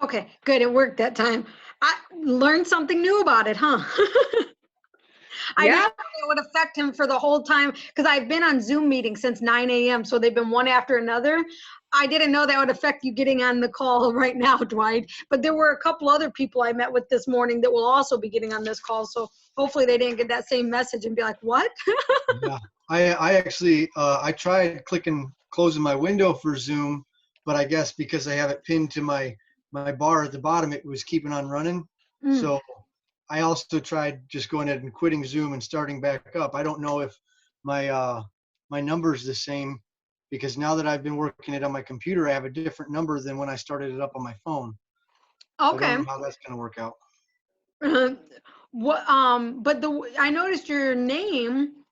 Okay, good. It worked that time. I learned something new about it, huh? I didn't Yeah. know it would affect him for the whole time because I've been on Zoom meetings since 9 a.m. So they've been one after another. I didn't know that would affect you getting on the call right now, Dwight. But there were a couple other people I met with this morning that will also be getting on this call. So hopefully they didn't get that same message and be like, what? Yeah, I actually I tried closing my window for Zoom, but I guess because I have it pinned to my bar at the bottom, it was keeping on running. Mm. So I also tried just going ahead and quitting Zoom and starting back up. I don't know if my my number's the same because now that I've been working it on my computer, I have a different number than when I started it up on my phone. So I don't Okay. know how that's going to work out. What but I noticed your name,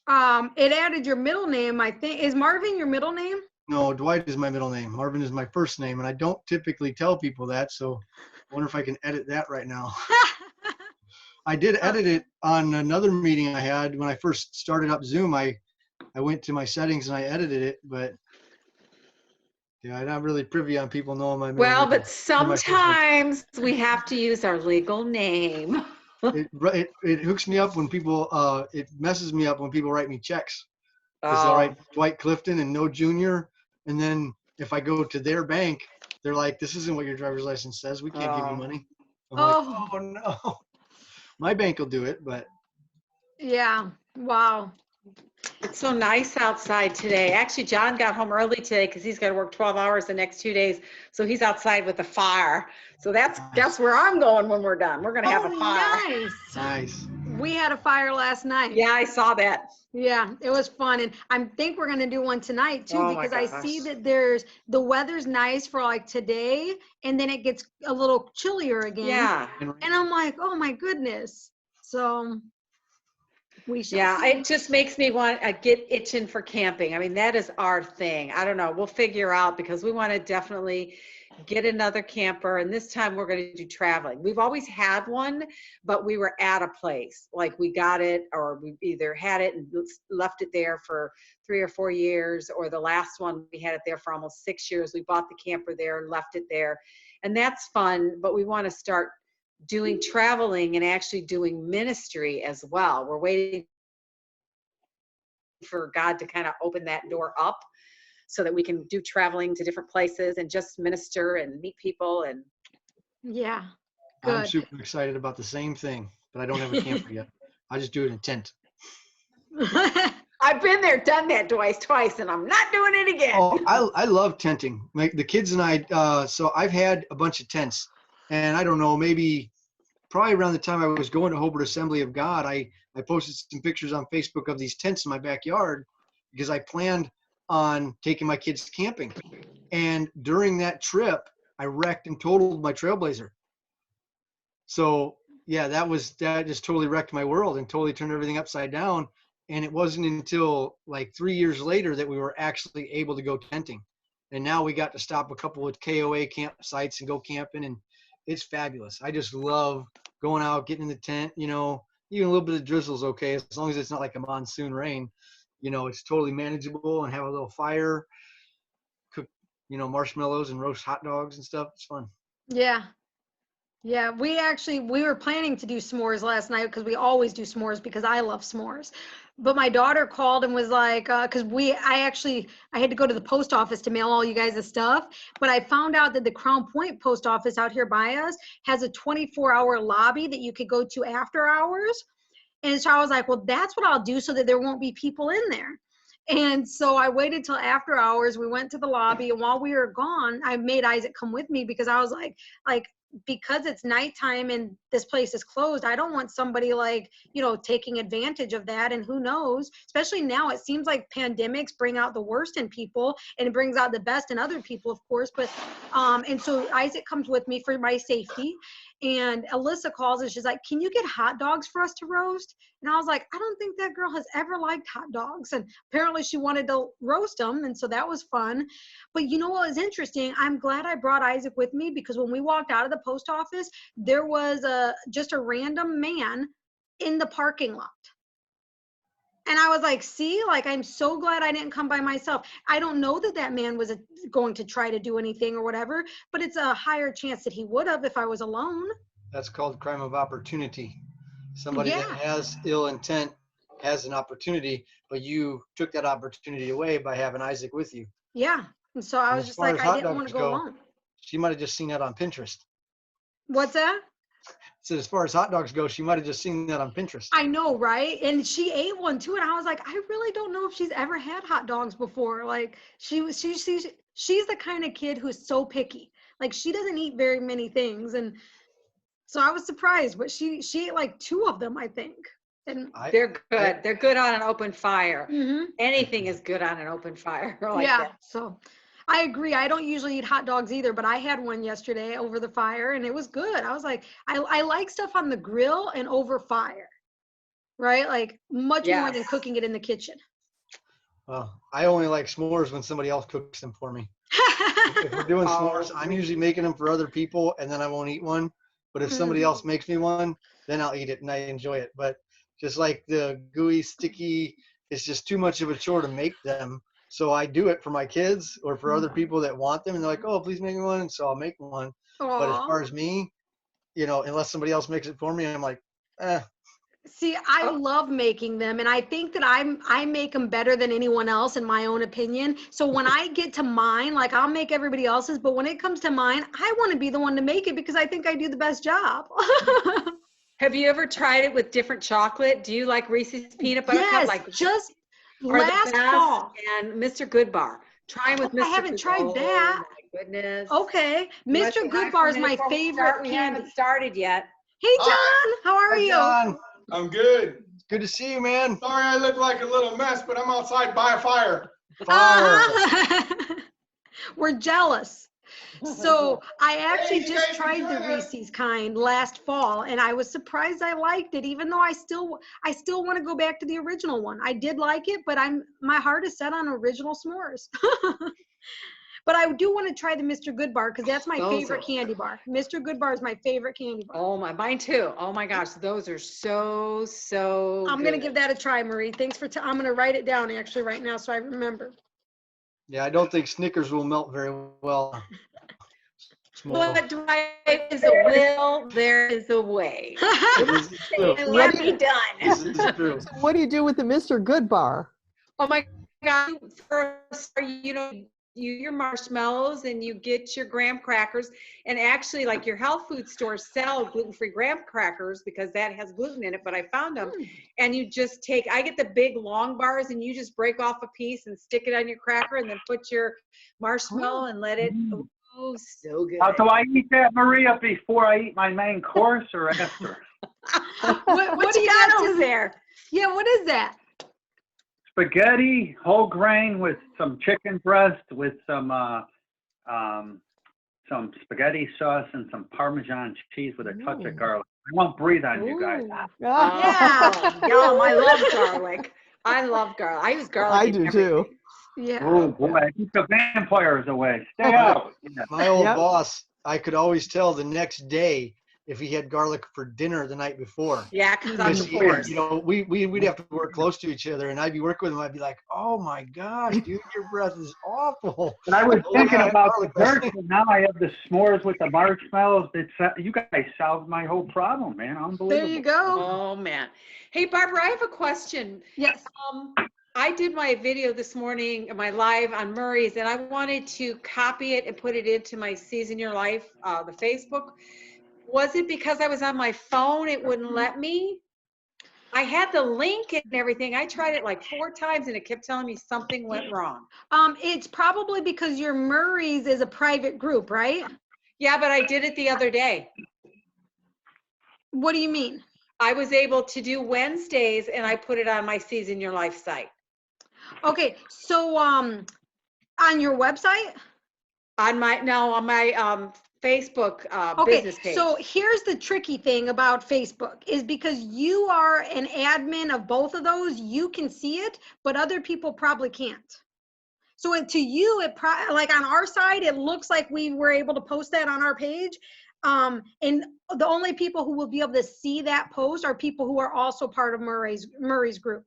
it added your middle name, I think. Is Marvin your middle name? No, Dwight is my middle name. Marvin is my first name, and I don't typically tell people that. So I wonder if I can edit that right now. I did edit it on another meeting I had when I first started up Zoom. I went to my settings and I edited it, but yeah, I'm not really privy on people knowing my middle Well, name but or my first name. sometimes we have to use our legal name. It hooks me up when people it messes me up when people write me checks because they'll Oh, write Dwight Clifton and no junior, and then if I go to their bank, they're like, "This isn't what your driver's license says. We can't give you oh. money." I'm like, Oh, "Oh no, my bank will do it," but yeah. Wow. It's so nice outside today. Actually, John got home early today because he's got to work 12 hours the next 2 days. So he's outside with the fire. So that's nice, where I'm going when we're done. We're going to have a Oh, fire. nice. nice. We had a fire last night. Yeah, I saw that. Yeah, it was fun. And I think we're going to do one tonight too, Oh my because I see gosh. that the weather's nice for like today, and then it gets a little chillier again. Yeah. And And I'm like, oh my goodness. So we shall Yeah, see. it just makes me want to get itching for camping. I mean, that is our thing. I don't know. We'll figure out because we want to definitely get another camper. And this time we're going to do traveling. We've always had one, but we were at a place. Like we got it, or we either had it and left it there for 3 or 4 years, or the last one we had it there for almost 6 years. We bought the camper there and left it there. And that's fun, but we want to start doing traveling and actually doing ministry as well. We're waiting for God to kind of open that door up so that we can do traveling to different places and just minister and meet people. And Yeah, I'm good. super excited about the same thing, but I don't have a camper yet. I just do it in a tent. I've been there, done that twice, and I'm not doing it again. Oh, I love tenting. Like the kids and I, so I've had a bunch of tents, and I don't know, maybe probably around the time I was going to Hobart Assembly of God, I posted some pictures on Facebook of these tents in my backyard because I planned on taking my kids camping. And during that trip, I wrecked and totaled my Trailblazer. So yeah, that just totally wrecked my world and totally turned everything upside down. And it wasn't until like 3 years later that we were actually able to go tenting. And now we got to stop a couple of KOA campsites and go camping, and it's fabulous. I just love going out, getting in the tent, even a little bit of drizzle's okay as long as it's not like a monsoon rain. It's totally manageable, and have a little fire, cook, marshmallows and roast hot dogs and stuff. It's fun. Yeah. Yeah, we were planning to do s'mores last night because we always do s'mores because I love s'mores. But my daughter called and was like, because I had to go to the post office to mail all you guys the stuff. But I found out that the Crown Point post office out here by us has a 24-hour lobby that you could go to after hours. And so I was like, well, that's what I'll do so that there won't be people in there. And so I waited till after hours. We went to the lobby, and while we were gone, I made Isaac come with me because I was like, because it's nighttime and this place is closed, I don't want somebody taking advantage of that. And who knows, especially now, it seems like pandemics bring out the worst in people and it brings out the best in other people, of course. But and so Isaac comes with me for my safety. And Alyssa calls and she's like, can you get hot dogs for us to roast? And I was like, I don't think that girl has ever liked hot dogs. And apparently she wanted to roast them. And so that was fun. But you know what was interesting? I'm glad I brought Isaac with me because when we walked out of the post office, there was just a random man in the parking lot. And I was like, see, like, I'm so glad I didn't come by myself. I don't know that that man was going to try to do anything or whatever, but it's a higher chance that he would have if I was alone. That's called crime of opportunity. Somebody that Yeah. has ill intent has an opportunity, but you took that opportunity away by having Isaac with you. Yeah. And so I And was as just far like, as I hot didn't want dogs to go go, alone. she might have just seen that on Pinterest. What's that? So as far as hot dogs go, she might have just seen that on Pinterest. I know, right? And she ate one too, and I was like, I really don't know if she's ever had hot dogs before. Like she's the kind of kid who's so picky. Like she doesn't eat very many things, and so I was surprised. But she ate like 2 of them, I think. And They're good. They're good on an open fire. mhm. Anything is good on an open fire like Yeah, that. so I agree. I don't usually eat hot dogs either, but I had one yesterday over the fire, and it was good. I was like, I like stuff on the grill and over fire, right? Like much more than Yes. cooking it in the kitchen. Well, I only like s'mores when somebody else cooks them for me. If we're doing s'mores, I'm usually making them for other people, and then I won't eat one. But if somebody else makes me one, then I'll eat it and I enjoy it. But just like the gooey, sticky, it's just too much of a chore to make them. So I do it for my kids or for other people that want them, and they're like, "Oh, please make me one," and so I'll make one. But as Aw. far as me, unless somebody else makes it for me, I'm like, eh. See, I love making them, and I think that I make them better than anyone else in my own opinion. So when I get to mine, like I'll make everybody else's, but when it comes to mine, I want to be the one to make it because I think I do the best job. Have you ever tried it with different chocolate? Do you like Reese's peanut butter cup? Yes, Like just are the last best, fall. and Mr. Goodbar. Try with Mr. I haven't Good. tried Oh that. my goodness. Okay, You wanna say Mr. hi Goodbar for a is minute my before we favorite start? We candy. haven't started yet. Hey, John, Hi. how are Hi, you? John. I'm good. Good to see you, man. Sorry I look like a little mess, but I'm outside by a fire. Fire. Uh-huh. We're jealous. So I actually you just guys can tried the join us. Reese's kind last fall, and I was surprised I liked it, even though I still want to go back to the original one. I did like it, but my heart is set on original s'mores. But I do want to try the Mr. Goodbar because that's my Those favorite are- candy bar. Mr. Goodbar is my favorite candy bar. Oh my, mine too. Oh my gosh, those are so I'm good. gonna give that a try, Marie. Thanks for. I'm gonna write it down actually right now so I remember. Yeah, I don't think Snickers will melt very well. What is a will, there is a way. This is true. And let me done. This is true. So what do you do with the Mr. Goodbar? Oh my God, first, your marshmallows and you get your graham crackers, and actually like your health food stores sell gluten-free graham crackers because that has gluten in it, but I found them. And you just I get the big long bars and you just break off a piece and stick it on your cracker and then put your marshmallow and let it, oh, so good. Now, do I eat that, Maria, before I eat my main course or after? What do you got over there? Yeah, what is that? Spaghetti, whole grain with some chicken breast, with some spaghetti sauce and some Parmesan cheese with a touch of garlic. I won't breathe on you guys. Yeah. Oh, yum, I love garlic. I love garlic. I use garlic. I in do everything. too. Yeah. Oh boy, keep the vampires away. Stay out. Yeah. My old Yep. boss, I could always tell the next day if he had garlic for dinner the night before. Yeah, it comes out Because the pores. we'd have to work close to each other, and I'd be working with him. I'd be like, "Oh my gosh, dude, your breath is awful." But I was Oh, thinking yeah, about garlic desserts, bread. and now I have the s'mores with the marshmallows. You guys solved my whole problem, man. Unbelievable. There you go. Oh man. Hey Barbara, I have a question. Yes. I did my video this morning, my live on Murray's, and I wanted to copy it and put it into my Season Your Life, the Facebook. Was it because I was on my phone, it wouldn't let me? I had the link and everything. I tried it like 4 times and it kept telling me something went wrong. It's probably because your Murray's is a private group, right? Yeah, but I did it the other day. What do you mean? I was able to do Wednesdays and I put it on my Season Your Life site. Okay, so on your website? On my Facebook business page. So here's the tricky thing about Facebook is because you are an admin of both of those, you can see it, but other people probably can't. So to you, like on our side, it looks like we were able to post that on our page. And the only people who will be able to see that post are people who are also part of Murray's group.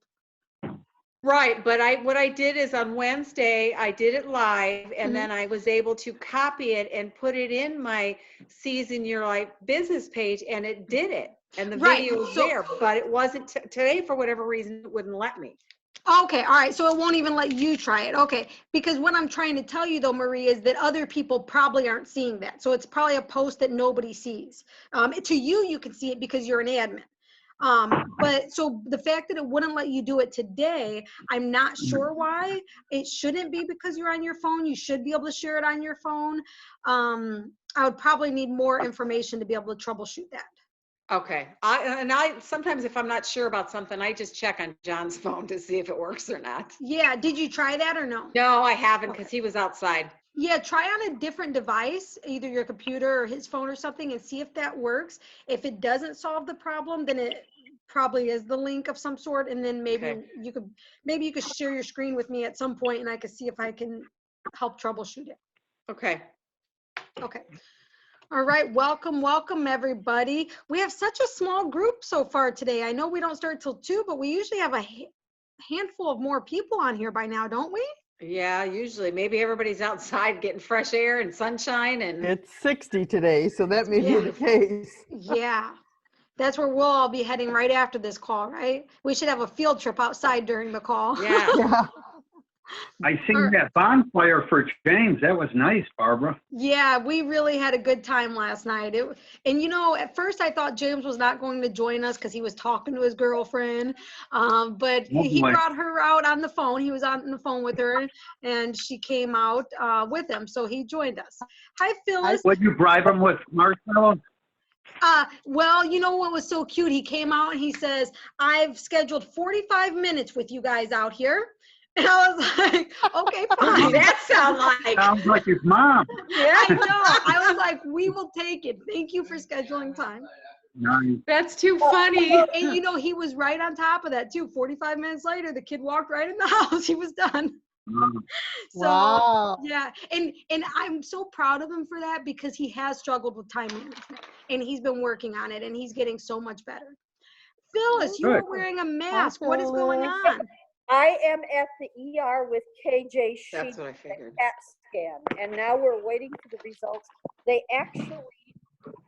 Right, but what I did is on Wednesday, I did it live, and Mhm. then I was able to copy it and put it in my Season Your Life business page, and it did it. And the Right, video was so- there, but it wasn't today for whatever reason, it wouldn't let me. Okay, all right, so it won't even let you try it. Okay, because what I'm trying to tell you though, Marie, is that other people probably aren't seeing that. So it's probably a post that nobody sees. To you, you can see it because you're an admin. But so the fact that it wouldn't let you do it today, I'm not sure why. It shouldn't be because you're on your phone. You should be able to share it on your phone. I would probably need more information to be able to troubleshoot that. Okay, I sometimes if I'm not sure about something, I just check on John's phone to see if it works or not. Yeah, did you try that or no? No, I haven't because he was outside. Yeah, try on a different device, either your computer or his phone or something, and see if that works. If it doesn't solve the problem, then it probably is the link of some sort, and then maybe Okay. you could share your screen with me at some point, and I could see if I can help troubleshoot it. Okay. Okay. All right, welcome everybody. We have such a small group so far today. I know we don't start till 2, but we usually have a handful of more people on here by now, don't we? Yeah, usually maybe everybody's outside getting fresh air and sunshine and It's 60 today, so that may be the Beautiful. case. Yeah. That's where we'll all be heading right after this call, right? We should have a field trip outside during the call. yeah. Yeah. I seen that bonfire for James. That was nice, Barbara. Yeah, we really had a good time last night. And you know, at first I thought James was not going to join us because he was talking to his girlfriend. But Oh, he boy. brought her out on the phone. He was on the phone with her, and she came out with him. So he joined us. Hi, Phyllis. Would you bribe him with marshmallows? Well, you know what was so cute? He came out and he says, "I've scheduled 45 minutes with you guys out here." And I was like, okay, What does fine. that sound like? Sounds like his mom. Yeah. I know. I was like, we will take it. Thank you for scheduling time. Nice. That's too funny. And you know, he was right on top of that too. 45 minutes later, the kid walked right in the house. He was done. So Wow. yeah, and I'm so proud of him for that because he has struggled with time management and he's been working on it and he's getting so much better. Phyllis, you Good. are wearing a mask. Hi, What is going Phyllis. on? I am at the ER with KJ That's Sheet what I figured. CAT scan, and now we're waiting for the results. They actually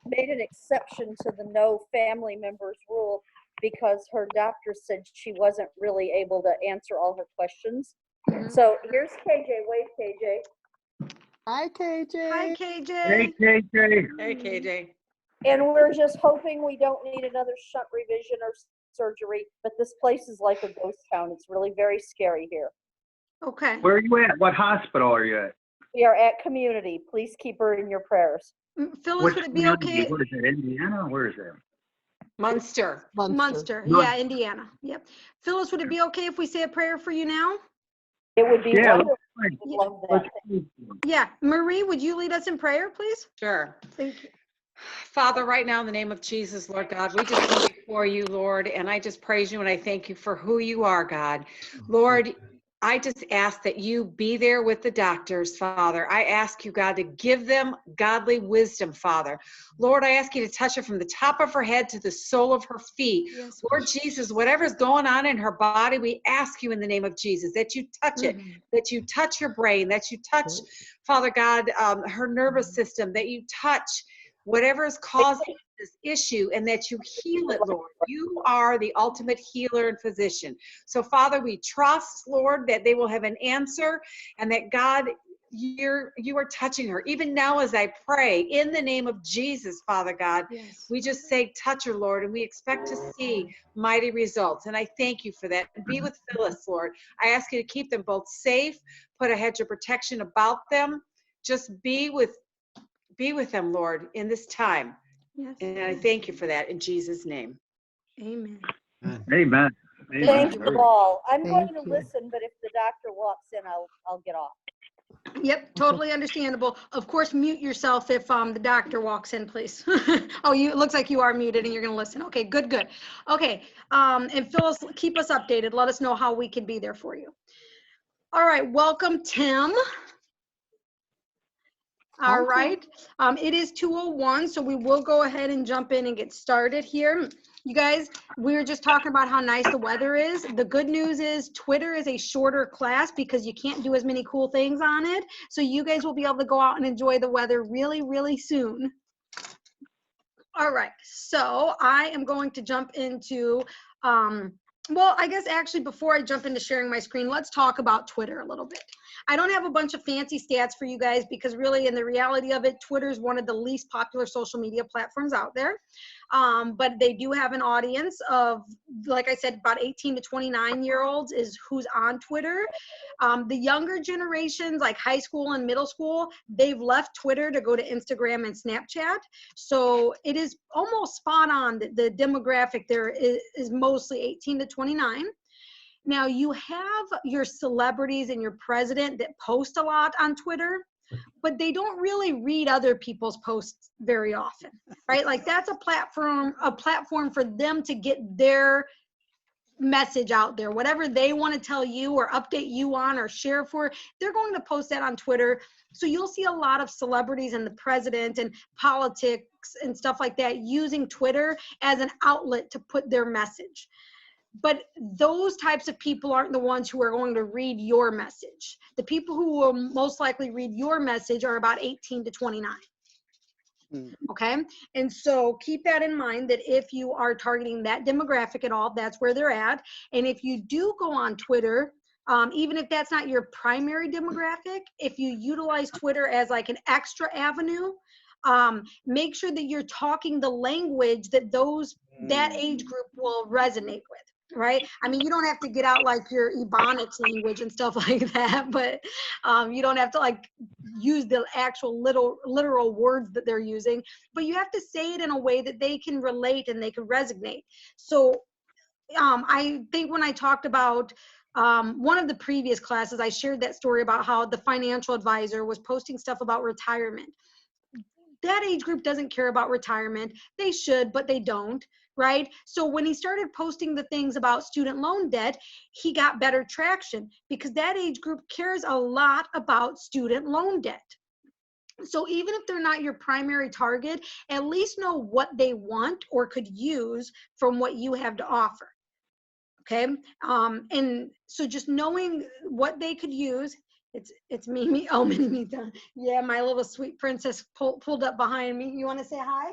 made an exception to the no family members rule because her doctor said she wasn't really able to answer all her questions. Mhm. So here's KJ. Wait, KJ. Hi, KJ. Hi, Hey, KJ. KJ. Hey, KJ. And we're just hoping we don't need another shunt revision or surgery, but this place is like a ghost town. It's really very scary here. Okay. Where are you at? What hospital are you at? We are at Community. Please keep her in your prayers. Phyllis, Which would it be community? okay? What is it, Indiana? Where is that? Munster. Munster. Munster. Yeah, Indiana. Yep. Phyllis, would it be okay if we say a prayer for you now? It would be Yeah, wonderful. let's I love that. let's see. Yeah. Marie, would you lead us in prayer, please? Sure. Thank you. Father, right now in the name of Jesus, Lord God, we just come before you, Lord, and I just praise you and I thank you for who you are, God. Lord, I just ask that you be there with the doctors, Father. I ask you, God, to give them godly wisdom, Father. Lord, I ask you to touch her from the top of her head to the sole of her feet. Yes. Lord Jesus, whatever's going on in her body, we ask you in the name of Jesus that you touch it, Mhm. that you touch her brain, that you touch, Father God, her nervous system, that you touch whatever is causing this issue and that you heal it, Lord. You are the ultimate healer and physician. So, Father, we trust, Lord, that they will have an answer and that, God, you are touching her. Even now as I pray, in the name of Jesus, Father God, Yes. we just say, touch her, Lord, and we expect to see mighty results. And I thank you for that. And be with Phyllis, Lord. I ask you to keep them both safe, put a hedge of protection about them. Just be with them, Lord, in this time. Yes. And I thank you for that in Jesus' name. Amen. Amen. Thank Amen. you all. I'm going Thank to you. listen, but if the doctor walks in, I'll get off. Yep, totally understandable. Of course, mute yourself if the doctor walks in, please. Oh, it looks like you are muted and you're gonna listen. Okay, good, good. Okay, and Phyllis, keep us updated. Let us know how we can be there for you. All right, welcome, Tim. All Okay. right. It is 2:01, so we will go ahead and jump in and get started here. You guys, we were just talking about how nice the weather is. The good news is Twitter is a shorter class because you can't do as many cool things on it. So you guys will be able to go out and enjoy the weather really, really soon. All right, so I am going to jump into, well, I guess actually before I jump into sharing my screen, let's talk about Twitter a little bit. I don't have a bunch of fancy stats for you guys because really in the reality of it, Twitter is one of the least popular social media platforms out there. But they do have an audience of, like I said, about 18 to 29-year-olds is who's on Twitter. The younger generations, like high school and middle school, they've left Twitter to go to Instagram and Snapchat. So it is almost spot on that the demographic there is mostly 18 to 29. Now you have your celebrities and your president that post a lot on Twitter, but they don't really read other people's posts very often, right? Like that's a platform for them to get their message out there. Whatever they want to tell you or update you on or share for, they're going to post that on Twitter. So you'll see a lot of celebrities and the president and politics and stuff like that using Twitter as an outlet to put their message. But those types of people aren't the ones who are going to read your message. The people who will most likely read your message are about 18 to 29. Okay, and so keep that in mind that if you are targeting that demographic at all, that's where they're at. And if you do go on Twitter, even if that's not your primary demographic, if you utilize Twitter as like an extra avenue, make sure that you're talking the language that that age group will resonate with. Right? I mean, you don't have to get out like your Ebonics language and stuff like that, but you don't have to like use the actual literal words that they're using, but you have to say it in a way that they can relate and they can resonate. So I think when I talked about one of the previous classes, I shared that story about how the financial advisor was posting stuff about retirement. That age group doesn't care about retirement. They should, but they don't, right? So when he started posting the things about student loan debt, he got better traction because that age group cares a lot about student loan debt. So even if they're not your primary target, at least know what they want or could use from what you have to offer. Okay, and so just knowing what they could use. It's Mimi. Oh, Mimi. Yeah, my little sweet princess pulled up behind me. You want to say hi?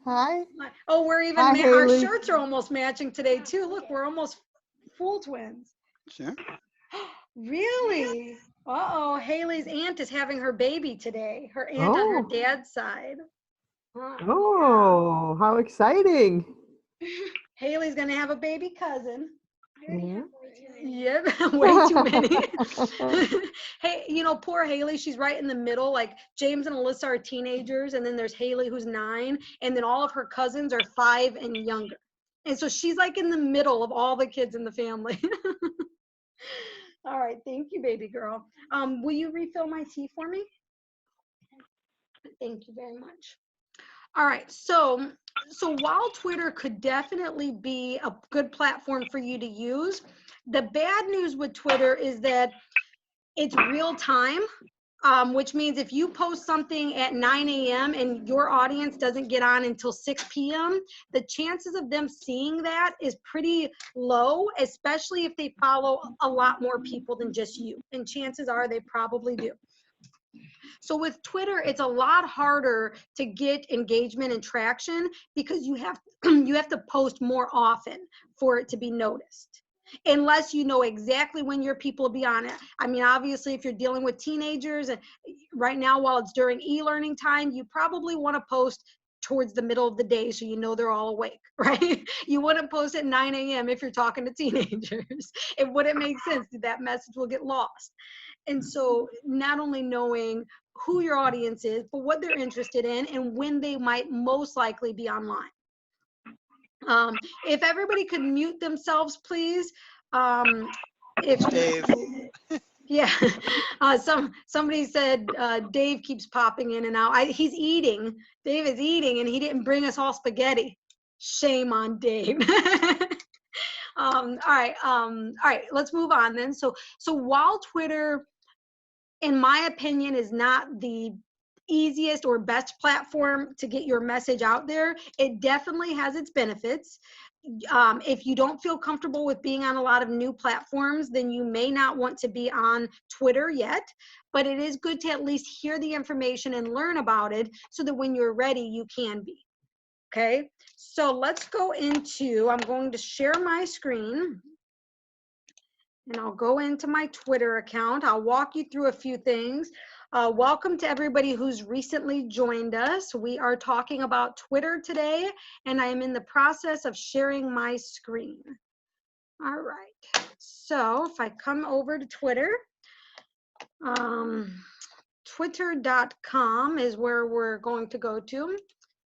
Hi. Oh, we're even Hi, our Haley. shirts are almost matching today too. Look, we're almost full twins. Sure. Really? Uh-oh, Haley's aunt is having her baby today. Her aunt on her Oh. dad's side. Oh, how exciting. Haley's gonna have a baby cousin. Yeah. Yep, way too many. Hey, you know, poor Haley, she's right in the middle. Like James and Alyssa are teenagers, and then there's Haley who's 9, and then all of her cousins are 5 and younger. And so she's like in the middle of all the kids in the family. All right, thank you, baby girl. Will you refill my tea for me? Thank you very much. All right, so while Twitter could definitely be a good platform for you to use, the bad news with Twitter is that it's real time, which means if you post something at 9 a.m. and your audience doesn't get on until 6 p.m., the chances of them seeing that is pretty low, especially if they follow a lot more people than just you. And chances are they probably do. So with Twitter, it's a lot harder to get engagement and traction because you have to post more often for it to be noticed. Unless you know exactly when your people will be on it. I mean, obviously, if you're dealing with teenagers, and right now while it's during e-learning time, you probably want to post towards the middle of the day so you know they're all awake, right? You wouldn't post at 9 a.m. if you're talking to teenagers. It wouldn't make sense. That message will get lost. And so not only knowing who your audience is, but what they're interested in and when they might most likely be online. If everybody could mute themselves, please. If Dave. Yeah, somebody said Dave keeps popping in and out. He's eating. Dave is eating, and he didn't bring us all spaghetti. Shame on Dave. All right. Let's move on then. So while Twitter in my opinion, is not the easiest or best platform to get your message out there. It definitely has its benefits. If you don't feel comfortable with being on a lot of new platforms, then you may not want to be on Twitter yet, but it is good to at least hear the information and learn about it so that when you're ready, you can be. Okay, so let's go into, I'm going to share my screen and I'll go into my Twitter account. I'll walk you through a few things. Welcome to everybody who's recently joined us. We are talking about Twitter today, and I am in the process of sharing my screen. All right, so if I come over to Twitter, twitter.com is where we're going to go to.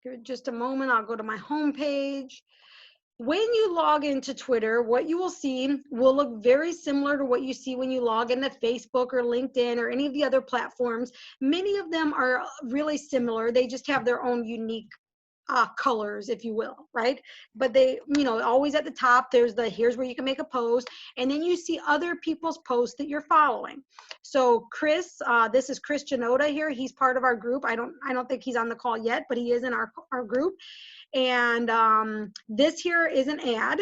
Give it just a moment, I'll go to my home page. When you log into Twitter, what you will see will look very similar to what you see when you log into Facebook or LinkedIn or any of the other platforms. Many of them are really similar. They just have their own unique colors, if you will, right? But they, always at the top, there's the, here's where you can make a post, and then you see other people's posts that you're following. So Chris, this is Chris Janota here. He's part of our group. I don't think he's on the call yet, but he is in our group. And this here is an ad.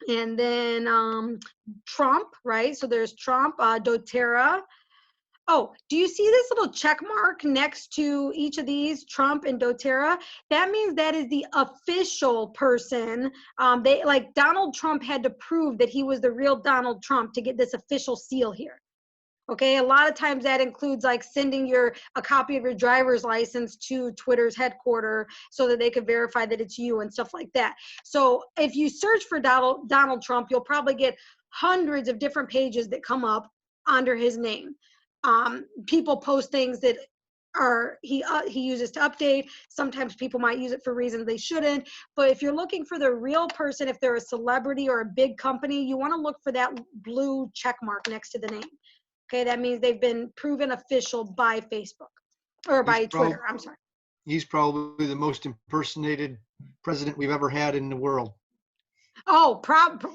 And then Trump, right? So there's Trump, doTERRA. Oh, do you see this little check mark next to each of these, Trump and doTERRA? That means that is the official person. They, like, Donald Trump had to prove that he was the real Donald Trump to get this official seal here. Okay, a lot of times that includes like sending a copy of your driver's license to Twitter's headquarters so that they could verify that it's you and stuff like that. So if you search for Donald Trump, you'll probably get hundreds of different pages that come up under his name. People post things that he uses to update. Sometimes people might use it for reasons they shouldn't. But if you're looking for the real person, if they're a celebrity or a big company, you want to look for that blue check mark next to the name. Okay, that means they've been proven official by Facebook or by Twitter. I'm sorry. He's probably the most impersonated president we've ever had in the world. Oh,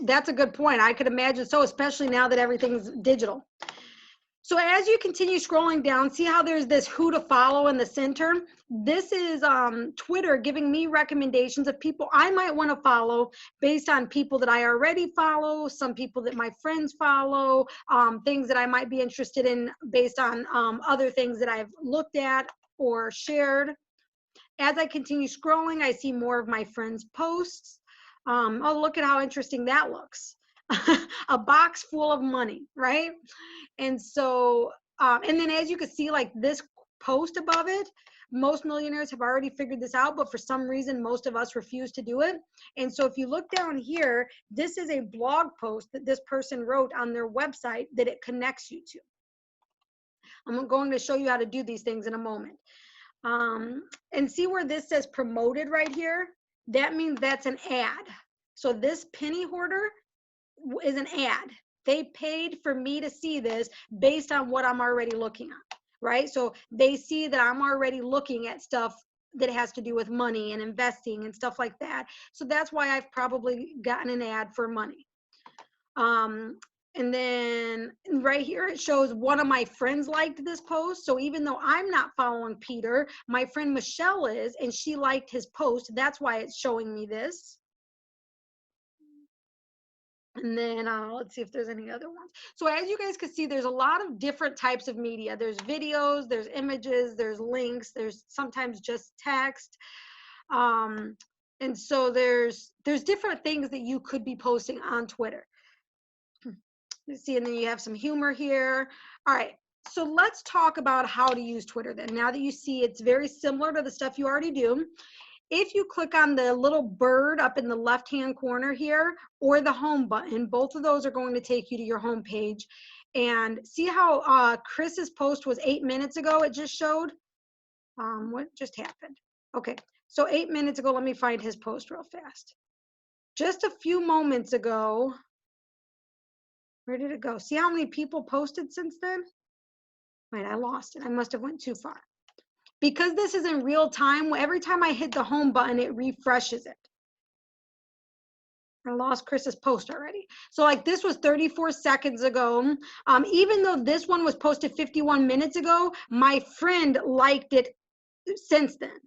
that's a good point. I could imagine so, especially now that everything's digital. So as you continue scrolling down, see how there's this who to follow in the center? This is Twitter giving me recommendations of people I might want to follow based on people that I already follow, some people that my friends follow, things that I might be interested in based on other things that I've looked at or shared. As I continue scrolling, I see more of my friends' posts. Oh, look at how interesting that looks. A box full of money, right? And so, and then as you can see, like this post above it, most millionaires have already figured this out, but for some reason, most of us refuse to do it. And so if you look down here, this is a blog post that this person wrote on their website that it connects you to. I'm going to show you how to do these things in a moment. And see where this says promoted right here? That means that's an ad. So this penny hoarder is an ad. They paid for me to see this based on what I'm already looking at, right? So they see that I'm already looking at stuff that has to do with money and investing and stuff like that. So that's why I've probably gotten an ad for money. And then right here, it shows one of my friends liked this post. So even though I'm not following Peter, my friend Michelle is, and she liked his post. That's why it's showing me this. And then let's see if there's any other ones. So as you guys can see, there's a lot of different types of media. There's videos, there's images, there's links, there's sometimes just text. And so there's different things that you could be posting on Twitter. Let's see, and then you have some humor here. All right, so let's talk about how to use Twitter then. Now that you see it's very similar to the stuff you already do. If you click on the little bird up in the left-hand corner here, or the home button, both of those are going to take you to your home page. And see how Chris's post was 8 minutes ago, it just showed? What just happened? Okay, so 8 minutes ago, let me find his post real fast. Just a few moments ago, where did it go? See how many people posted since then? Wait, I lost it. I must have went too far. Because this is in real time, every time I hit the home button, it refreshes it. I lost Chris's post already. So like this was 34 seconds ago. Even though this one was posted 51 minutes ago, my friend liked it since then.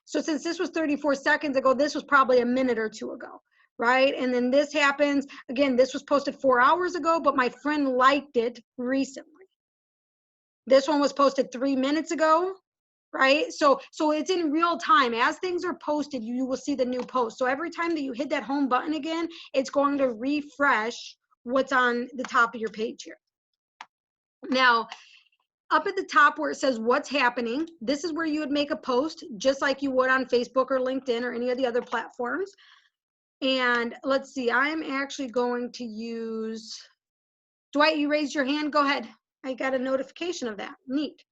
So since this was 34 seconds ago, this was probably a minute or two ago, right? And then this happens, again, this was posted 4 hours ago, but my friend liked it recently. This one was posted 3 minutes ago, right? So it's in real time. As things are posted, you will see the new post. So every time that you hit that home button again, it's going to refresh what's on the top of your page here. Now, up at the top where it says what's happening, this is where you would make a post just like you would on Facebook or LinkedIn or any of the other platforms. And let's see, I'm actually going to use, Dwight, you raised your hand, go ahead. I got a notification of that, neat.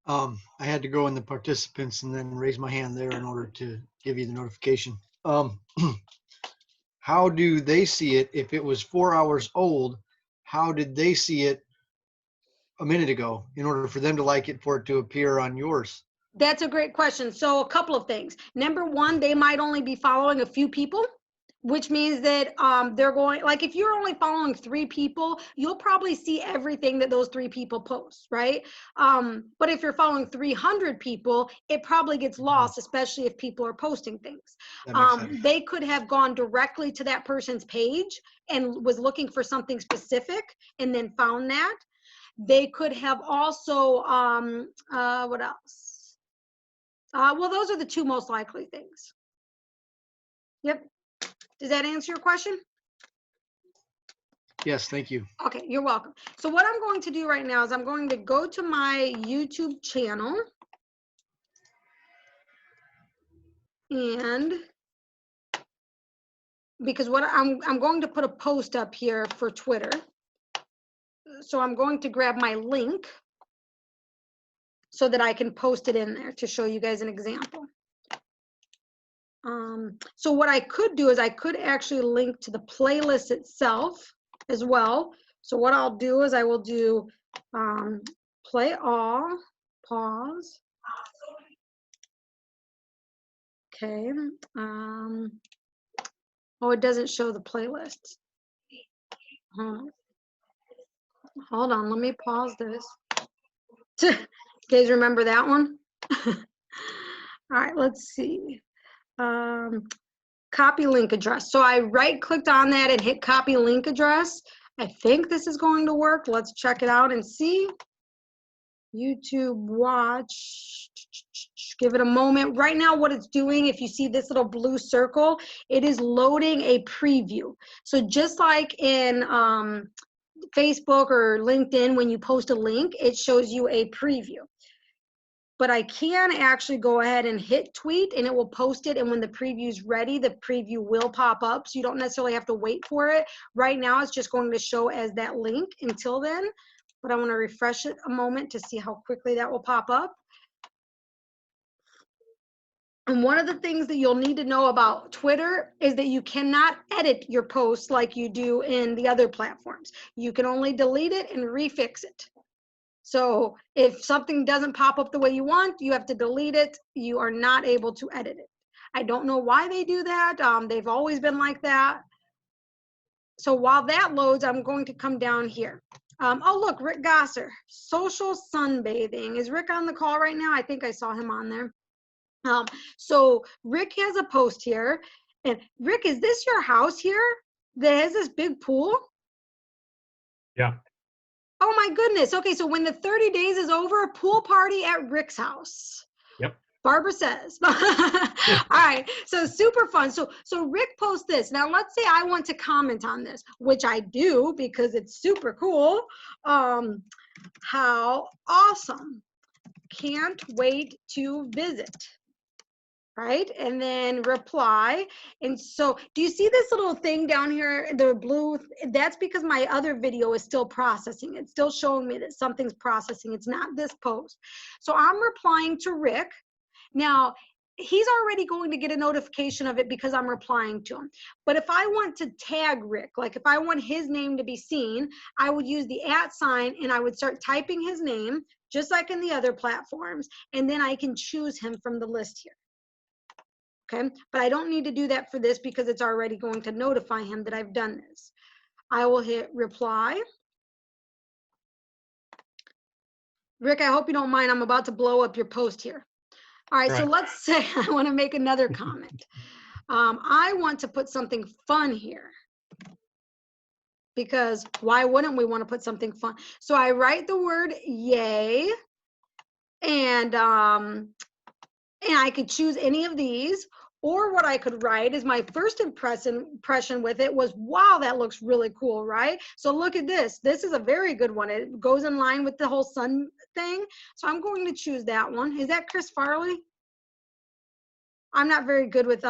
I had to go in the participants and then raise my hand there in order to give you the notification. How do they see it? If it was 4 hours old, how did they see it a minute ago in order for them to like it, for it to appear on yours? That's a great question. So a couple of things. Number one, they might only be following a few people, which means that they're going, like if you're only following 3 people, you'll probably see everything that those 3 people post, right? But if you're following 300 people, it probably gets lost, especially if people are posting things. That makes sense. They could have gone directly to that person's page and was looking for something specific and then found that. They could have also, what else? Well, those are the 2 most likely things. Yep. Does that answer your question? Yes, thank you. Okay, you're welcome. So what I'm going to do right now is I'm going to go to my YouTube channel. And because what I'm going to put a post up here for Twitter. So I'm going to grab my link so that I can post it in there to show you guys an example. So what I could do is I could actually link to the playlist itself as well. So what I'll do is I will do play all, pause. Okay. Oh, it doesn't show the playlist. Hold on, let me pause this. You guys remember that one? All right, let's see. Copy link address. So I right-clicked on that and hit copy link address. I think this is going to work. Let's check it out and see. YouTube watch. Give it a moment. Right now what it's doing, if you see this little blue circle, it is loading a preview. So just like in Facebook or LinkedIn, when you post a link, it shows you a preview. But I can actually go ahead and hit tweet and it will post it. And when the preview is ready, the preview will pop up. So you don't necessarily have to wait for it. Right now, it's just going to show as that link until then. But I want to refresh it a moment to see how quickly that will pop up. And one of the things that you'll need to know about Twitter is that you cannot edit your posts like you do in the other platforms. You can only delete it and refix it. So if something doesn't pop up the way you want, you have to delete it. You are not able to edit it. I don't know why they do that. They've always been like that. So while that loads, I'm going to come down here. Oh, look, Rick Gosser, social sunbathing. Is Rick on the call right now? I think I saw him on there. So Rick has a post here. And Rick, is this your house here that has this big pool? Yeah. Oh my goodness. Okay, so when the 30 days is over, pool party at Rick's house. Yep. Barbara says. All right, so super fun. So Rick posts this. Now let's say I want to comment on this, which I do because it's super cool. How awesome. Can't wait to visit. Right? And then reply. And so do you see this little thing down here, the blue? That's because my other video is still processing. It's still showing me that something's processing. It's not this post. So I'm replying to Rick. Now, he's already going to get a notification of it because I'm replying to him. But if I want to tag Rick, like if I want his name to be seen, I would use the @ sign and I would start typing his name, just like in the other platforms. And then I can choose him from the list here. Okay, but I don't need to do that for this because it's already going to notify him that I've done this. I will hit reply. Rick, I hope you don't mind. I'm about to blow up your post here. All right, so Right. let's say I want to make another comment. I want to put something fun here because why wouldn't we want to put something fun? So I write the word yay, and I could choose any of these, or what I could write is my first impression with it was, wow, that looks really cool, right? So look at this. This is a very good one. It goes in line with the whole sun thing. So I'm going to choose that one. Is that Chris Farley? I'm not very good with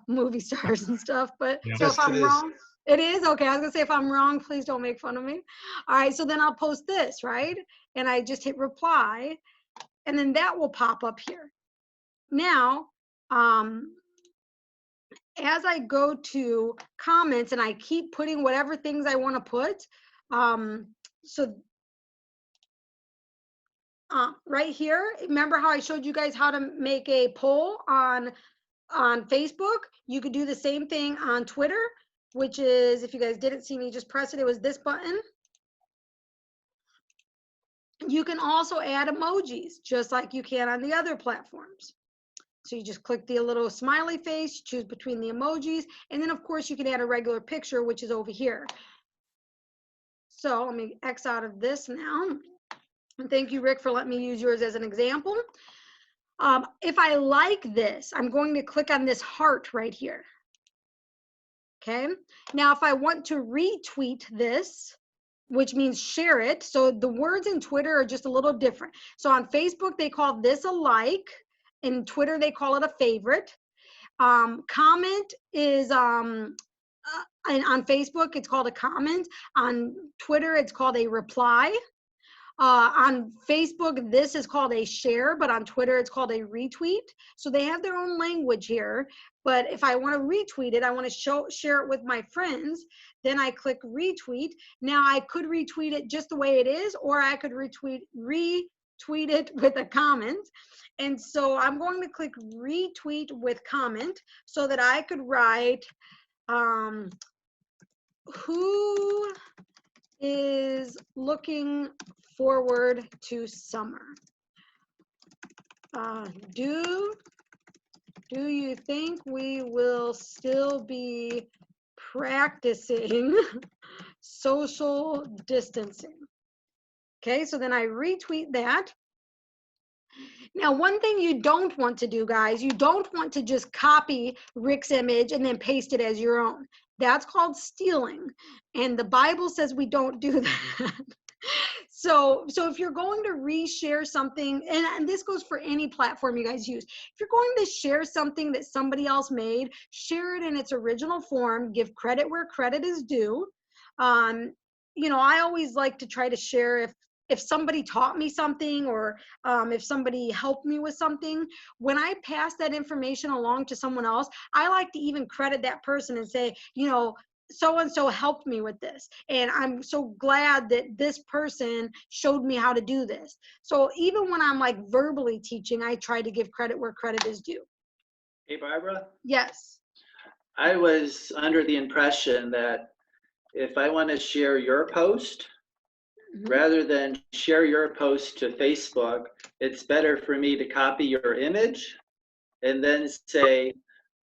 movie stars and stuff, but Yeah. so Yes, if I'm it is. wrong, it is okay. I was gonna say if I'm wrong, please don't make fun of me. All right, so then I'll post this, right? And I just hit reply, and then that will pop up here. Now, as I go to comments and I keep putting whatever things I want to put, so right here, remember how I showed you guys how to make a poll on Facebook? You could do the same thing on Twitter, which is, if you guys didn't see me just press it, it was this button. You can also add emojis, just like you can on the other platforms. So you just click the little smiley face, choose between the emojis, and then of course you can add a regular picture, which is over here. So let me X out of this now. And thank you, Rick, for letting me use yours as an example. If I like this, I'm going to click on this heart right here. Okay. Now, if I want to retweet this, which means share it. So the words in Twitter are just a little different. So on Facebook, they call this a like. In Twitter, they call it a favorite. Comment is, and on Facebook, it's called a comment. On Twitter, it's called a reply. On Facebook, this is called a share, but on Twitter, it's called a retweet. So they have their own language here. But if I want to retweet it, I want to share it with my friends, then I click retweet. Now I could retweet it just the way it is, or I could retweet it with a comment. And so I'm going to click retweet with comment so that I could write, who is looking forward to summer? Do you think we will still be practicing social distancing? Okay, so then I retweet that. Now, one thing you don't want to do, guys, you don't want to just copy Rick's image and then paste it as your own. That's called stealing. And the Bible says we don't do that. So if you're going to reshare something, and this goes for any platform you guys use, if you're going to share something that somebody else made, share it in its original form, give credit where credit is due. I always like to try to share if somebody taught me something, or if somebody helped me with something, when I pass that information along to someone else, I like to even credit that person and say, so-and-so helped me with this. And I'm so glad that this person showed me how to do this. So even when I'm like verbally teaching, I try to give credit where credit is due. Hey, Barbara, Yes. I was under the impression that if I want to share your post, rather than share your post to Facebook, it's better for me to copy your image and then say,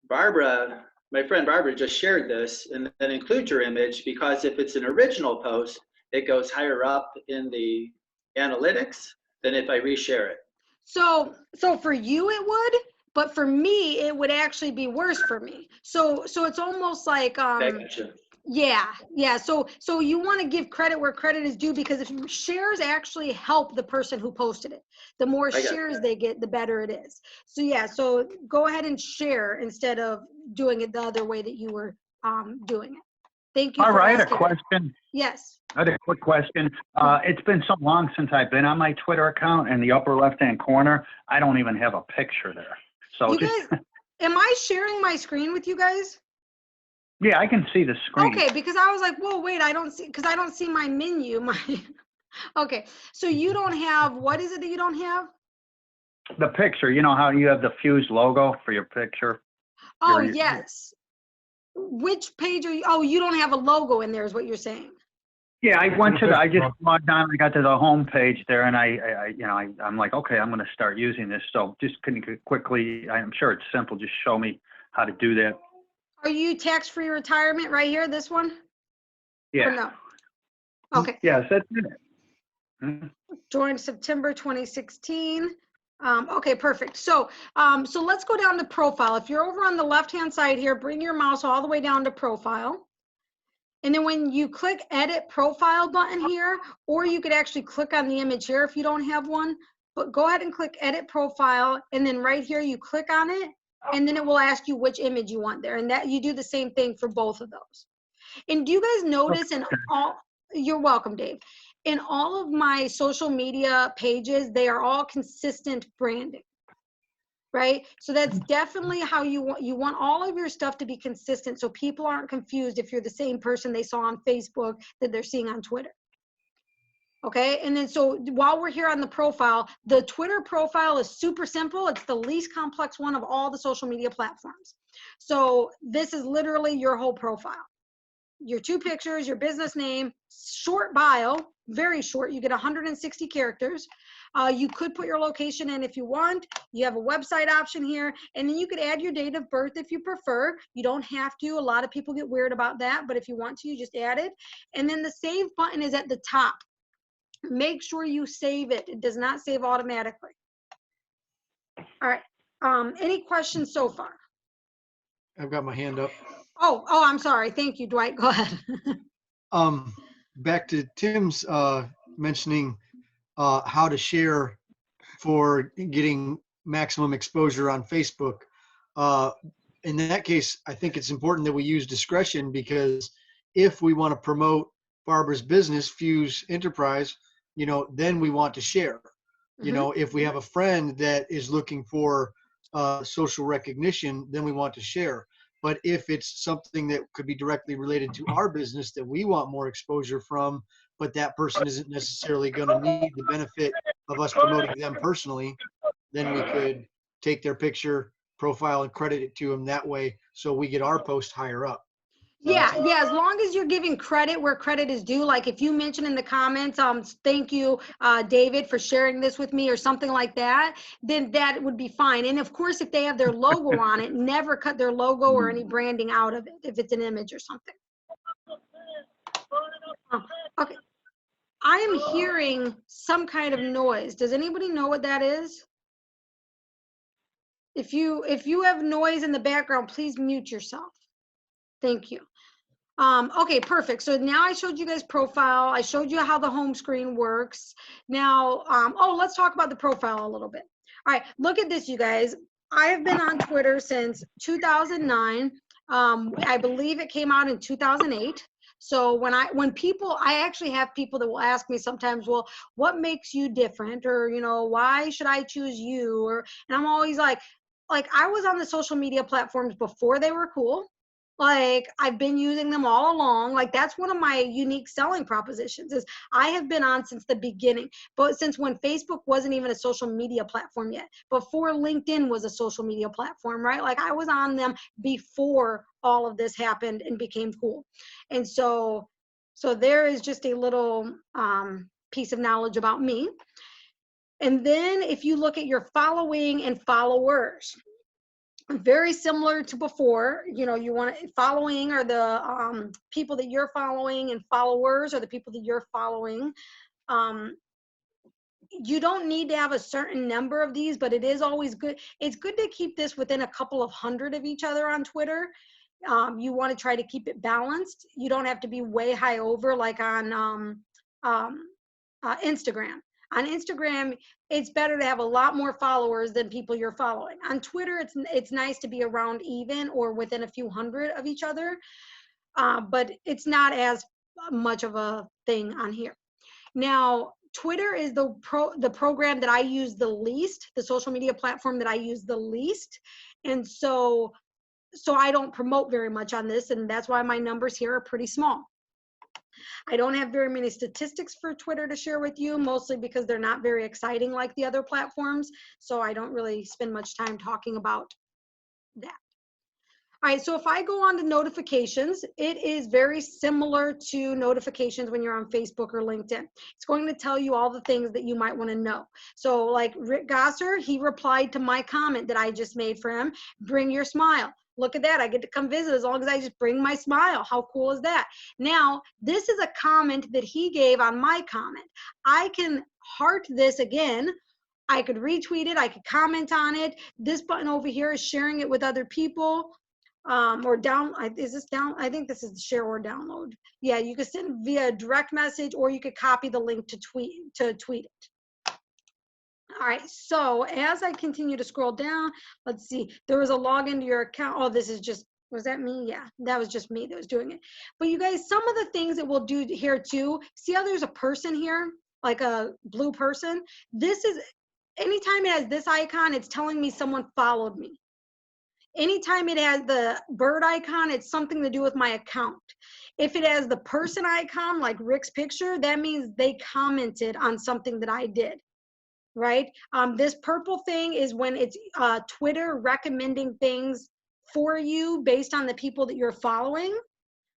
Barbara, my friend Barbara just shared this, and then include your image, because if it's an original post, it goes higher up in the analytics than if I reshare it. So for you it would, but for me it would actually be worse for me. So it's almost like Gotcha. Yeah. So you want to give credit where credit is due, because if shares actually help the person who posted it, the more shares they get, the better it is. So yeah, so go ahead and share instead of doing it the other way that you were doing it. Thank you. All for right, a asking. question. Yes. I had a quick question. It's been so long since I've been on my Twitter account. In the upper left-hand corner, I don't even have a picture there. So you guys, am I sharing my screen with you guys? Yeah, I can see the screen. Okay, because I was like, whoa, wait, I don't see my menu. Okay, so you don't have, what is it that you don't have? The picture, you know how you have the Fuse logo for your picture? Oh, Your- yes. Which page are you? Oh, you don't have a logo in there is what you're saying. Yeah, I just logged on, I got to the home page there, and I'm like, okay, I'm going to start using this. So just can you quickly, I'm sure it's simple, just show me how to do that. Are you tax-free retirement right here, this one? Or Yeah. no? Okay. Yes, that's it. Hmm. Joined September 2016. Okay, perfect. So let's go down to profile. If you're over on the left-hand side here, bring your mouse all the way down to profile. And then when you click edit profile button here, or you could actually click on the image here if you don't have one, but go ahead and click edit profile. And then right here, you click on it, and then it will ask you which image you want there. And that you do the same thing for both of those. And do you guys notice in all, you're welcome, Dave. In all of my social media pages, they are all consistent branding, right? So that's definitely how you want all of your stuff to be consistent so people aren't confused if you're the same person they saw on Facebook that they're seeing on Twitter. Okay, and then so while we're here on the profile, the Twitter profile is super simple. It's the least complex one of all the social media platforms. So this is literally your whole profile. Your 2 pictures, your business name, short bio, very short. You get 160 characters. You could put your location in if you want. You have a website option here, and then you could add your date of birth if you prefer. You don't have to. A lot of people get weird about that, but if you want to, you just add it. And then the save button is at the top. Make sure you save it. It does not save automatically. All right. Any questions so far? I've got my hand up. Oh, I'm sorry. Thank you, Dwight. Go ahead. Back to Tim's mentioning how to share for getting maximum exposure on Facebook. In that case, I think it's important that we use discretion, because if we want to promote Barbara's business, Fuse Enterprise, then we want to share. If we have a friend that is looking for social recognition, then we want to share. But if it's something that could be directly related to our business that we want more exposure from, but that person isn't necessarily going to need the benefit of us promoting them personally, then we could take their picture, profile, and credit it to them that way, so we get our post higher up. Yeah, as long as you're giving credit where credit is due, like if you mention in the comments, thank you, David, for sharing this with me or something like that, then that would be fine. And of course, if they have their logo on it, never cut their logo or any branding out of it if it's an image or something. Okay, I am hearing some kind of noise. Does anybody know what that is? If you have noise in the background, please mute yourself. Thank you. Okay, perfect. So now I showed you guys profile. I showed you how the home screen works. Now, let's talk about the profile a little bit. All right, look at this, you guys. I have been on Twitter since 2009. I believe it came out in 2008. So when I actually have people that will ask me sometimes, well, what makes you different? Or, why should I choose you? And I'm always like I was on the social media platforms before they were cool. Like I've been using them all along. Like that's one of my unique selling propositions is I have been on since the beginning, but since when Facebook wasn't even a social media platform yet, before LinkedIn was a social media platform, right? Like I was on them before all of this happened and became cool. And so there is just a little piece of knowledge about me. And then if you look at your following and followers, very similar to before, you want to following are the people that you're following, and followers are the people that you're following. You don't need to have a certain number of these, but it is always good. It's good to keep this within a couple of hundred of each other on Twitter. You want to try to keep it balanced. You don't have to be way high over like on Instagram. On Instagram, it's better to have a lot more followers than people you're following. On Twitter, it's nice to be around even or within a few hundred of each other, but it's not as much of a thing on here. Now, Twitter is the program that I use the least, the social media platform that I use the least, and so I don't promote very much on this, and that's why my numbers here are pretty small. I don't have very many statistics for Twitter to share with you, mostly because they're not very exciting like the other platforms. So I don't really spend much time talking about that. All right, so if I go on to notifications, it is very similar to notifications when you're on Facebook or LinkedIn. It's going to tell you all the things that you might want to know. So like Rick Gosser, he replied to my comment that I just made for him, bring your smile. Look at that, I get to come visit as long as I just bring my smile. How cool is that? Now, this is a comment that he gave on my comment. I can heart this again. I could retweet it, I could comment on it. This button over here is sharing it with other people. Or down, is this down? I think this is share or download. Yeah, you could send via direct message, or you could copy the link to tweet it. All right, so as I continue to scroll down, let's see, there was a login to your account. Oh, this is just, was that me? Yeah, that was just me that was doing it. But you guys, some of the things that we'll do here too, see how there's a person here, like a blue person? This is, anytime it has this icon, it's telling me someone followed me. Anytime it has the bird icon, it's something to do with my account. If it has the person icon, like Rick's picture, that means they commented on something that I did, right? This purple thing is when it's Twitter recommending things for you based on the people that you're following.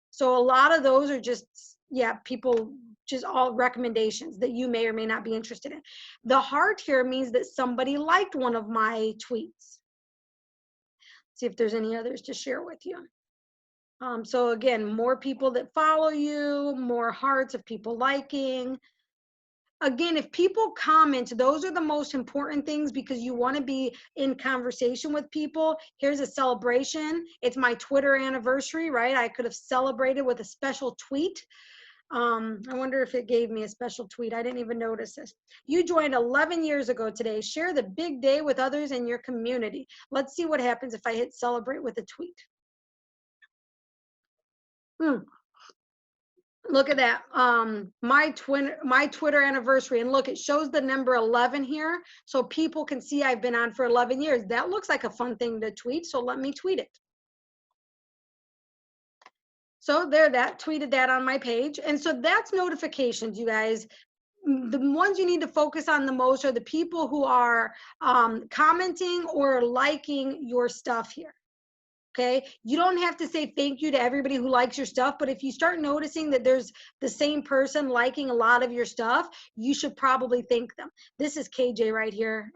So a lot of those are just, yeah, people, just all recommendations that you may or may not be interested in. The heart here means that somebody liked one of my tweets. See if there's any others to share with you. So again, more people that follow you, more hearts of people liking. Again, if people comment, those are the most important things because you want to be in conversation with people. Here's a celebration. It's my Twitter anniversary, right? I could have celebrated with a special tweet. I wonder if it gave me a special tweet. I didn't even notice this. You joined 11 years ago today. Share the big day with others in your community. Let's see what happens if I hit celebrate with a tweet. Look at that. My Twitter anniversary. And look, it shows the number 11 here. So people can see I've been on for 11 years. That looks like a fun thing to tweet. So let me tweet it. So there, that tweeted that on my page. And so that's notifications, you guys. The ones you need to focus on the most are the people who are commenting or liking your stuff here. Okay, you don't have to say thank you to everybody who likes your stuff, but if you start noticing that there's the same person liking a lot of your stuff, you should probably thank them. This is KJ right here.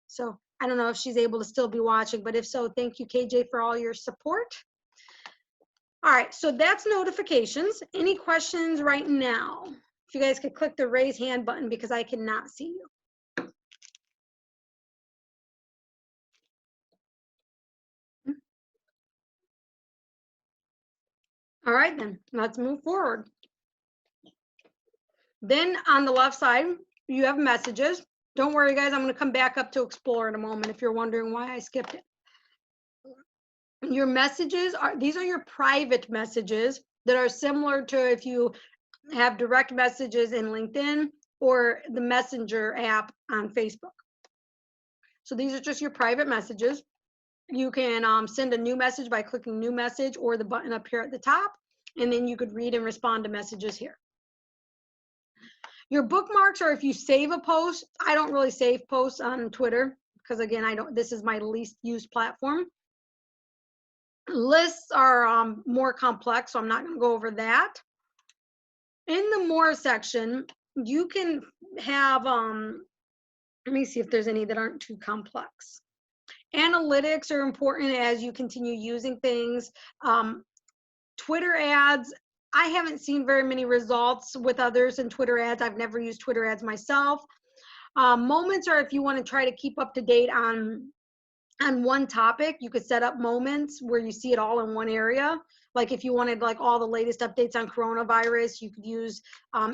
So I don't know if she's able to still be watching, but if so, thank you, KJ, for all your support. All right, so that's notifications. Any questions right now? If you guys could click the raise hand button because I cannot see you. All right, then let's move forward. Then on the left side, you have messages. Don't worry, guys, I'm going to come back up to explore in a moment if you're wondering why I skipped it. Your messages are, these are your private messages that are similar to if you have direct messages in LinkedIn or the Messenger app on Facebook. So these are just your private messages. You can send a new message by clicking new message or the button up here at the top, and then you could read and respond to messages here. Your bookmarks are if you save a post. I don't really save posts on Twitter because again, this is my least used platform. Lists are more complex, so I'm not going to go over that. In the more section, you can have, let me see if there's any that aren't too complex. Analytics are important as you continue using things. Twitter ads, I haven't seen very many results with others in Twitter ads. I've never used Twitter ads myself. Moments are if you want to try to keep up to date on one topic. You could set up moments where you see it all in one area. Like if you wanted like all the latest updates on coronavirus, you could use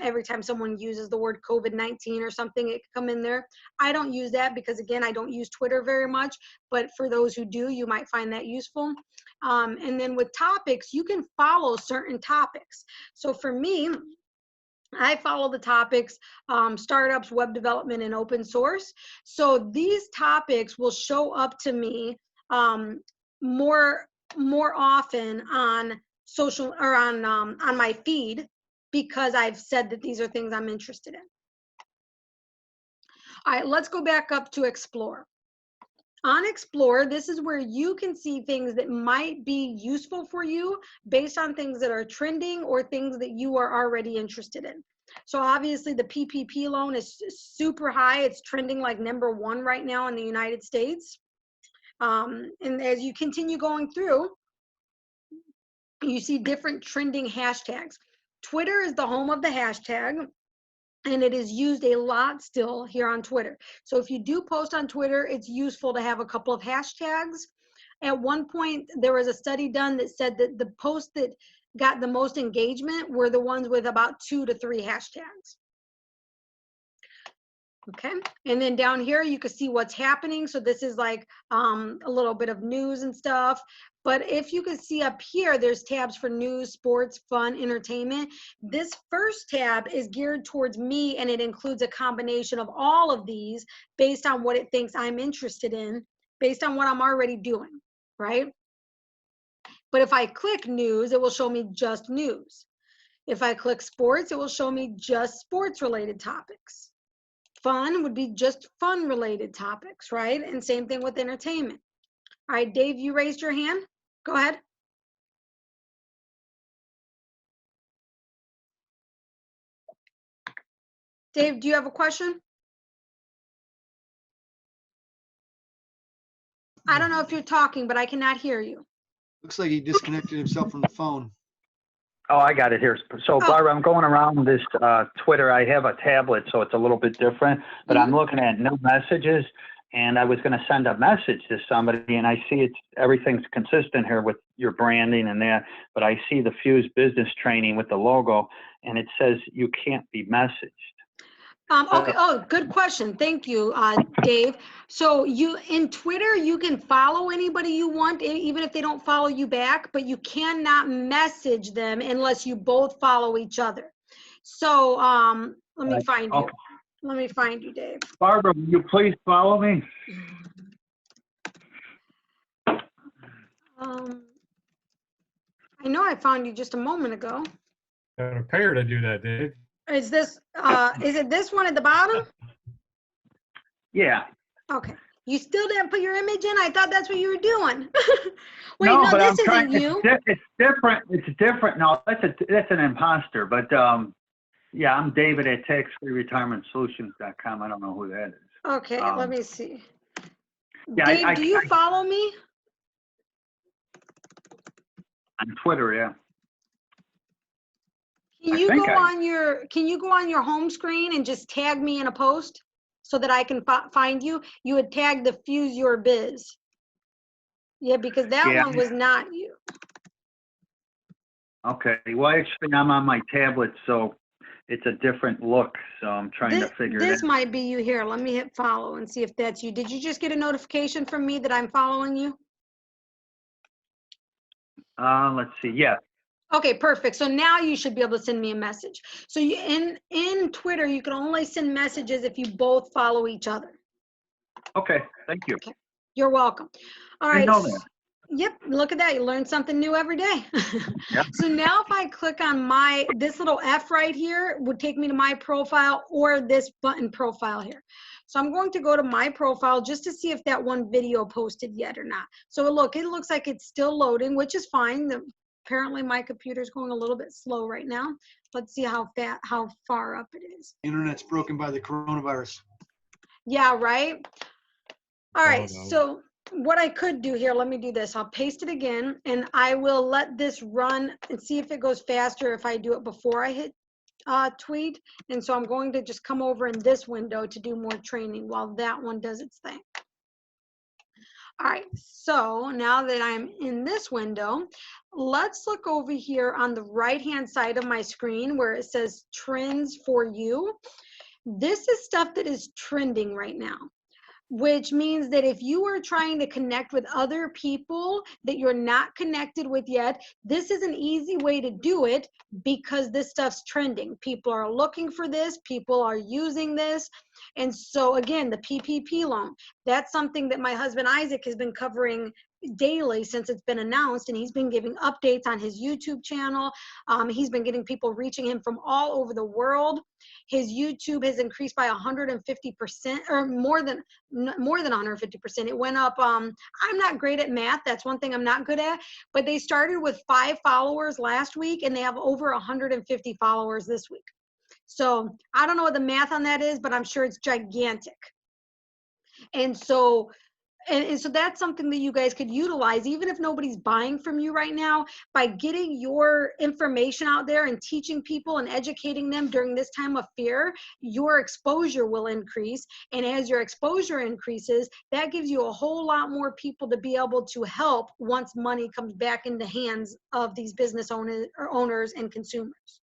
every time someone uses the word COVID-19 or something, it could come in there. I don't use that because again, I don't use Twitter very much, but for those who do, you might find that useful. And then with topics, you can follow certain topics. So for me, I follow the topics, startups, web development, and open source. So these topics will show up to me more often on social or on my feed because I've said that these are things I'm interested in. All right, let's go back up to explore. On Explore, this is where you can see things that might be useful for you based on things that are trending or things that you are already interested in. So obviously the PPP loan is super high. It's trending like #1 right now in the United States. And as you continue going through, you see different trending hashtags. Twitter is the home of the hashtag, and it is used a lot still here on Twitter. So if you do post on Twitter, it's useful to have a couple of hashtags. At one point, there was a study done that said that the posts that got the most engagement were the ones with about 2 to 3 hashtags. Okay, and then down here you can see what's happening. So this is like a little bit of news and stuff. But if you can see up here, there's tabs for news, sports, fun, entertainment. This first tab is geared towards me, and it includes a combination of all of these based on what it thinks I'm interested in, based on what I'm already doing, right? But if I click news, it will show me just news. If I click sports, it will show me just sports related topics. Fun would be just fun related topics, right? And same thing with entertainment. All right, Dave, you raised your hand. Go ahead. Dave, do you have a question? I don't know if you're talking, but I cannot hear you. Looks like he disconnected himself from the phone. Oh, I got it here. So, Barbara, I'm going around this Twitter. I have a tablet, so it's a little bit different, but I'm looking at new messages, and I was going to send a message to somebody, and I see everything's consistent here with your branding and that, but I see the Fuse business training with the logo, and it says you can't be messaged. Okay. Oh, good question. Thank you, Dave. So in Twitter, you can follow anybody you want, even if they don't follow you back, but you cannot message them unless you both follow each other. So let me find you. Let me find you, Dave. Barbara, will you please follow me? I know I found you just a moment ago. Gotta pay her to do that, Dave. Is it this one at the bottom? Yeah. Okay. You still didn't put your image in? I thought that's what you were doing. Wait, no, no, but this I'm trying, isn't you. It's different. It's different. No, that's an imposter. But yeah, I'm David at taxfreeretirementsolutions.com. I don't know who that is. Okay, let me see. Yeah, Dave, do you follow me? On Twitter, yeah. Can you go on your home screen and just tag me in a post so that I can find you? You would tag the Fuse Your Biz. Yeah, because that one was not you. Okay. Well, actually, I'm on my tablet, so it's a different look. So I'm trying to figure it out. This might be you here. Let me hit follow and see if that's you. Did you just get a notification from me that I'm following you? Let's see. Yeah. Okay, perfect. So now you should be able to send me a message. So in Twitter, you can only send messages if you both follow each other. Okay. Thank you. Okay. You're welcome. All right. I know that. Yep. Look at that. You learn something new every day. Yep. So now if I click on this little F right here would take me to my profile or this button profile here. So I'm going to go to my profile just to see if that one video posted yet or not. So look, it looks like it's still loading, which is fine. Apparently my computer's going a little bit slow right now. Let's see how far up it is. Internet's broken by the coronavirus. Yeah, right? All right, no. so what I could do here, let me do this. I'll paste it again, and I will let this run and see if it goes faster if I do it before I hit tweet. And so I'm going to just come over in this window to do more training while that one does its thing. All right, so now that I'm in this window, let's look over here on the right-hand side of my screen where it says trends for you. This is stuff that is trending right now, which means that if you are trying to connect with other people that you're not connected with yet, this is an easy way to do it because this stuff's trending. People are looking for this, people are using this. And so again, the PPP loan, that's something that my husband Isaac has been covering daily since it's been announced, and he's been giving updates on his YouTube channel. He's been getting people reaching him from all over the world. His YouTube has increased by 150%, or more than 150%. It went up. I'm not great at math. That's one thing I'm not good at. But they started with 5 followers last week, and they have over 150 followers this week. So I don't know what the math on that is, but I'm sure it's gigantic. And so so that's something that you guys could utilize, even if nobody's buying from you right now, by getting your information out there and teaching people and educating them during this time of fear. Your exposure will increase. And as your exposure increases, that gives you a whole lot more people to be able to help once money comes back in the hands of these business owners and consumers.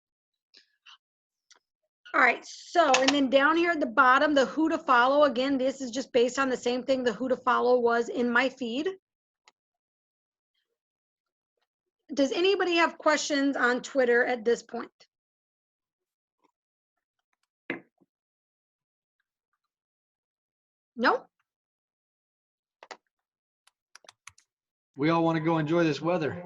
All right, so, and then down here at the bottom, the who to follow, again, this is just based on the same thing the who to follow was in my feed. Does anybody have questions on Twitter at this point? No? We all want to go enjoy this weather.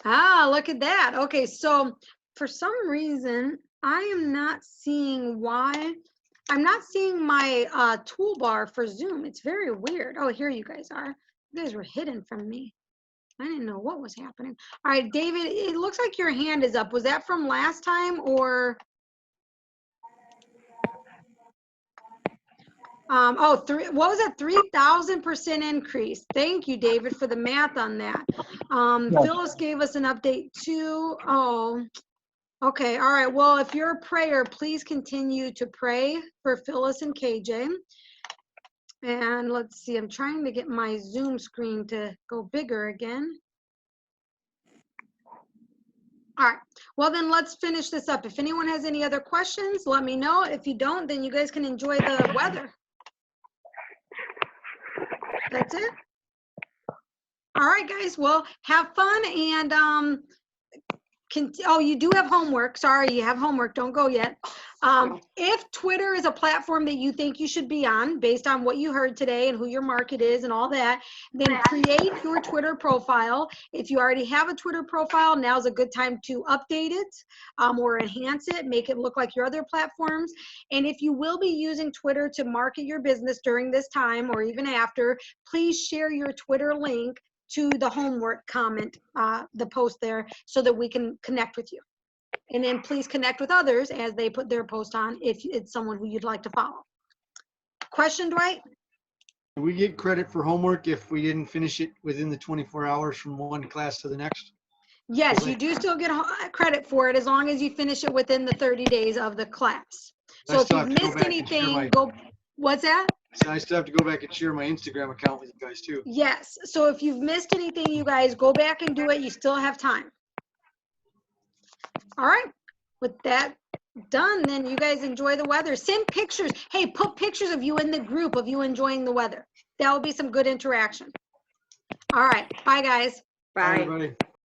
Ah, look at that. Okay, so for some reason, I am not seeing why. I'm not seeing my toolbar for Zoom. It's very weird. Oh, here you guys are. You guys were hidden from me. I didn't know what was happening. All right, David, it looks like your hand is up. Was that from last time or? What was that? 3,000% increase. Thank you, David, for the math on that. Phyllis gave us an update too. Oh, okay. All right. Well, if you're a prayer, please continue to pray for Phyllis and KJ. And let's see, I'm trying to get my Zoom screen to go bigger again. All right, well then let's finish this up. If anyone has any other questions, let me know. If you don't, then you guys can enjoy the weather. That's it. All right, guys, well, have fun and oh, you do have homework. Sorry, you have homework. Don't go yet. If Twitter is a platform that you think you should be on based on what you heard today and who your market is and all that, then create your Twitter profile. If you already have a Twitter profile, now's a good time to update it or enhance it, make it look like your other platforms. And if you will be using Twitter to market your business during this time or even after, please share your Twitter link to the homework comment, the post there, so that we can connect with you. And then please connect with others as they put their post on if it's someone who you'd like to follow. Question, Dwight? Do we get credit for homework if we didn't finish it within the 24 hours from one class to the next? Yes, you do still get credit for it as long as you finish it within the 30 days of the class. So if you've missed anything, what's that? So I still have to go back and share my Instagram account with you guys too. Yes. So if you've missed anything, you guys go back and do it. You still have time. All right. With that done, then you guys enjoy the weather. Send pictures. Hey, put pictures of you in the group of you enjoying the weather. That will be some good interaction. All right. Bye, guys. Bye. Bye, everybody.